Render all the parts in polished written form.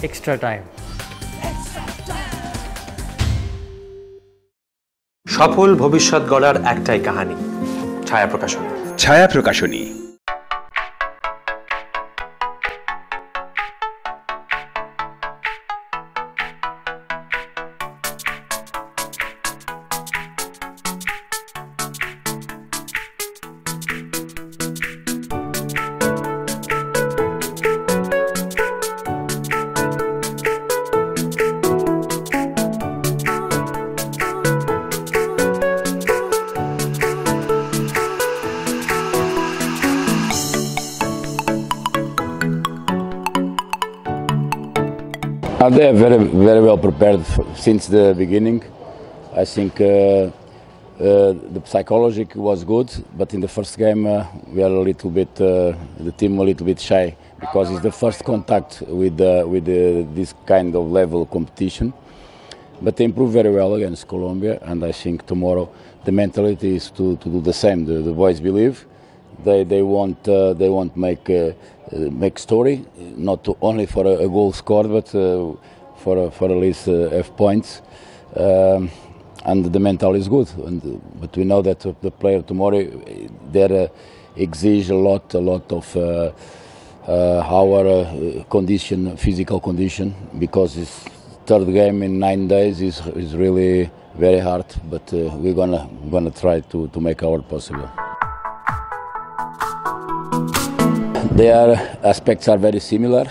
extra time. সফল ভবিষ্যৎ গড়ার একটাই কাহিনী, ছায়া প্রকাশনী। ছায়া প্রকাশনী। They are very well prepared since the beginning. I think the psychology was good, but in the first game we are a little bit, the team a little bit shy because it's the first contact with this kind of level competition. But they improved very well against Colombia, and I think tomorrow the mentality is to do the same. The boys believe. They won't make story, not only for a goal scored, but for at least F points. And the mental is good. But we know that the player tomorrow they exige a lot of our condition, physical condition, because it's third game in 9 days is really very hard. But we're gonna try to make our possible. Their aspects are very similar.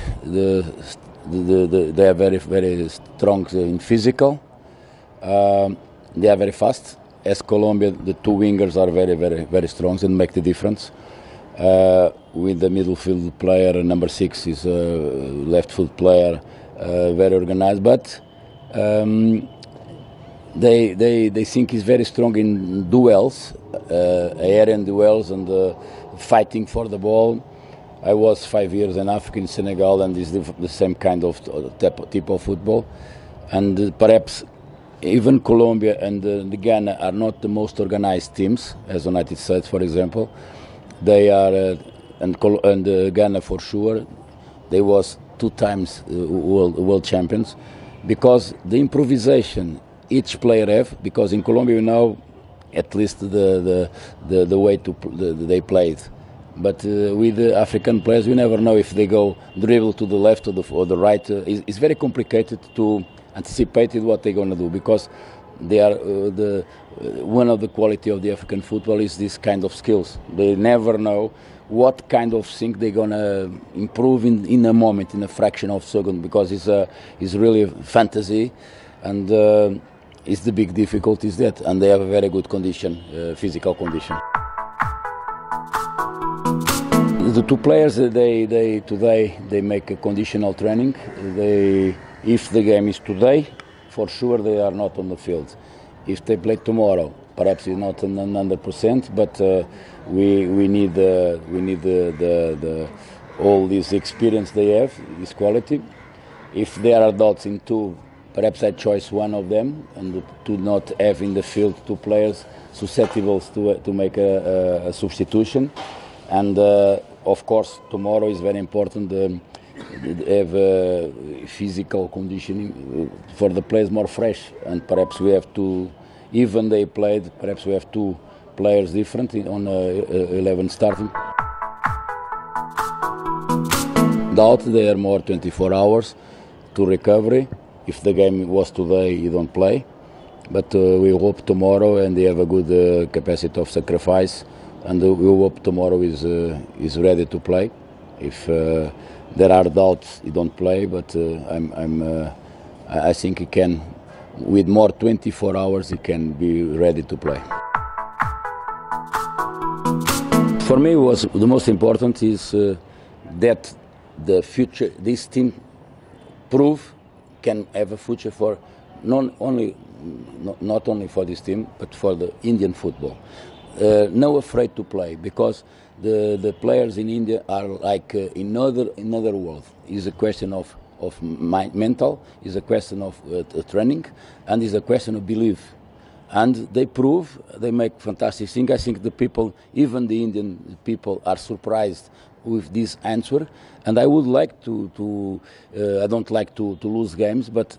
They are very strong in physical. They are very fast. As Colombia, the two wingers are very strong and make the difference. With the midfield player, number 6 is a left foot player, very organized. But they think he's very strong in duels, aerial duels, and fighting for the ball. I was 5 years in Africa, in Senegal, and it's the same kind of type of football. And perhaps even Colombia and Ghana are not the most organized teams, as the United States, for example. They are, and Ghana for sure, they was 2 times world champions, because the improvisation each player have, because in Colombia you know at least the way they played. But with the African players, you never know if they go dribble to the left or the right. It's very complicated to anticipate what they're going to do, because they are one of the quality of the African football is this kind of skills. They never know what kind of thing they're going to improve in a moment, in a fraction of a second, because it's really fantasy, and it's the big difficulty is that, and they have a very good condition, physical condition. The two players, today they make a conditional training. If the game is today, for sure they are not on the field. If they play tomorrow, perhaps it's not 100%, but we need all this experience they have, this quality. If there are doubts in two, perhaps I choose one of them, and to not have in the field 2 players susceptible to make a substitution. And of course, tomorrow is very important to have physical conditioning for the players more fresh. And perhaps we have to, even they played, perhaps we have 2 players different on 11 starting. Doubt they are more 24 hours to recovery. If the game was today, you don't play. But we hope tomorrow, and they have a good capacity of sacrifice. And we hope tomorrow is ready to play. If there are doubts, he don't play. But I think he can, with more 24 hours, he can be ready to play. For me, the most important is that the future, this team prove can have a future for not only for this team, but for the Indian football. No afraid to play, because the players in India are like in another world. It's a question of mental, it's a question of training, and it's a question of belief. And they prove, they make fantastic things. I think the people, even the Indian people, are surprised with this answer, and I would like to I don't like to lose games, but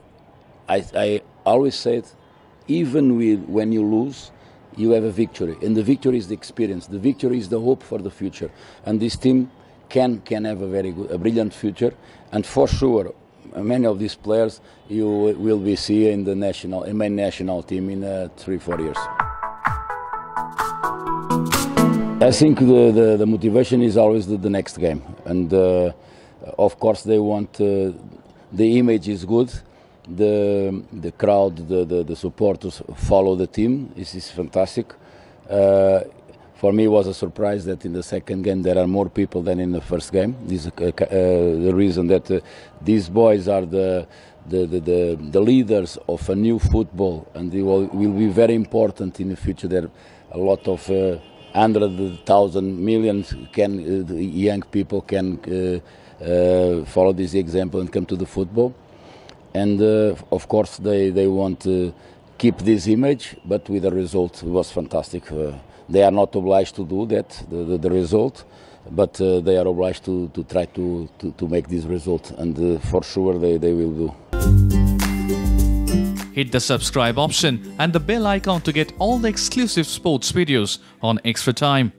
I always said, even when you lose, you have a victory, and the victory is the experience. The victory is the hope for the future, and this team can have a brilliant future, and for sure, many of these players you will be seeing in the main national team in 3-4 years. I think the motivation is always the next game, and of course they want the image is good. The crowd, the supporters follow the team. This is fantastic. For me, it was a surprise that in the second game there are more people than in the first game. This is the reason that these boys are the leaders of a new football, and they will be very important in the future. There are a lot of 100,000 million young people can follow this example and come to the football. And of course they want to keep this image, but with the result it was fantastic. They are not obliged to do that, the result, but they are obliged to try to make this result, and for sure they will do. Hit the subscribe option and the bell icon to get all the exclusive sports videos on Extra Time.